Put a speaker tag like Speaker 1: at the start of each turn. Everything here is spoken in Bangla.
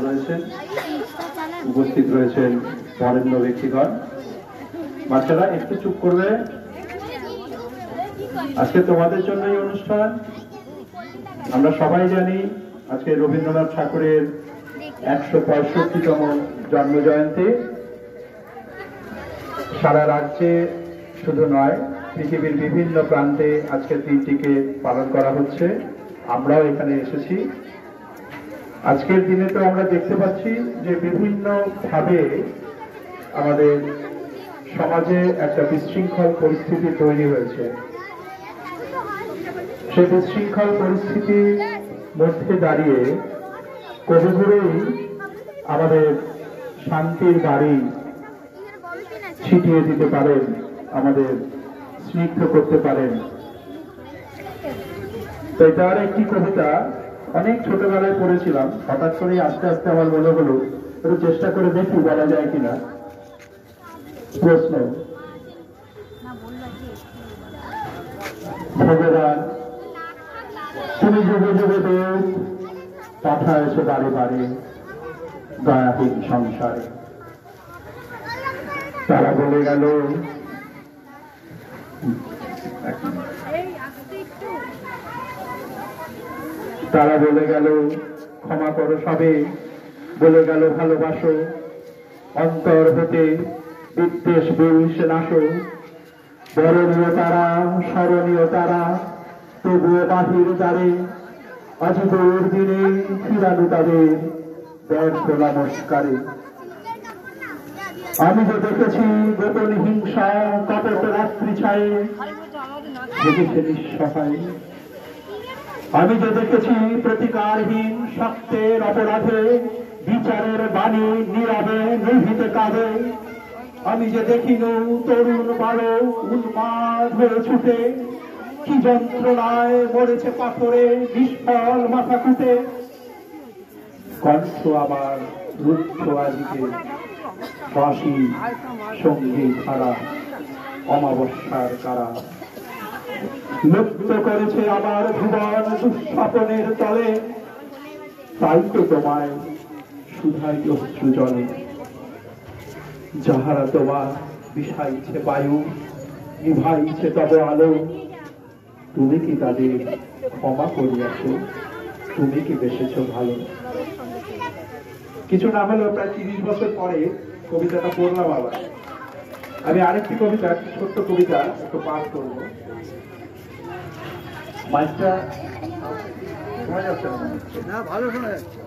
Speaker 1: রয়েছেন, উপস্থিত রয়েছেন বরেণ্য ব্যক্তিগণ। বাচ্চারা একটু চুপ করবে, আজকে তোমাদের জন্য এই অনুষ্ঠান। আমরা সবাই জানি আজকে রবীন্দ্রনাথ ঠাকুরের 165তম জন্ম জয়ন্তী। সারা রাজ্যে শুধু নয়, পৃথিবীর বিভিন্ন প্রান্তে আজকের দিনটিকে পালন করা হচ্ছে। আমরাও এখানে এসেছি। আজকের দিনে তো আমরা দেখতে পাচ্ছি যে বিভিন্ন ভাবে আমাদের সমাজে একটা বিশৃঙ্খল পরিস্থিতি তৈরি হয়েছে। সেই বিশৃঙ্খল পরিস্থিতির মধ্যে দাঁড়িয়ে কবিগুরুই আমাদের শান্তির বাড়ি ছিটিয়ে দিতে পারেন, আমাদের স্নিগ্ধ করতে পারেন। তো এটার একটি কবিতা অনেক ছোটবেলায় পড়েছিলাম, হঠাৎ করে আস্তে আস্তে আমার মনে হলো একটু চেষ্টা করে দেখি বলা যায় কিনা। প্রশ্ন: ভগবান তুমি যুগে যুগে দেব পাঠায়ছো বারে বারে দয়াহীন সংসারে। তারা বলে গেল ক্ষমা করো সবে, বলে গেল ভালোবাসো, অন্তর হতে বিদ্বেষ বিষ নাশো। বরণীয় তারা স্মরণীয় তারা তবুও বাহির দ্বারে, আজ দৌড় দিনে ফিরানো তাদের ব্যর্থ নমস্কারে। আমি যে দেখেছি গোপন হিংসা কপট রাত্রি ছায়ে, দেখেছে নিঃসহায়। আমি যে দেখেছি প্রতিকারহীন সত্যের অপরাধে, বিচারের বাণী নীরবে নিভৃতে কাঁদে। আমি যে দেখিন তরুণ বালক উন্মাদ হয়ে ছুটে, কি যন্ত্রণায় মরেছে পাথরে নিষ্ফল মাথা কুটে। কণ্ঠ আবার রুদ্ধ আজকে বাঁশি সঙ্গীত ধারা, অমাবস্যার কারা। লুপ্ত করেছে আবার ভুবন দুঃস্বপনের তলে, তাই তো তোমায় সুধাই অশ্রু জলে। যাহারা তোমার বিষাইছে বায়ু, নিভাইছে তব আলো, তুমি কি তাদের ক্ষমা করিয়াছ? তুমি কি বেসেছ ভালো? কিছু না হলেও প্রায় 30 বছর পরে কবিতাটা পড়লাম আবার। আমি আরেকটি কবিতা, ছোট্ট কবিতা একটু পাঠ করব। মাইকটা শোনা যাচ্ছে না? ভালো শোনা যাচ্ছে।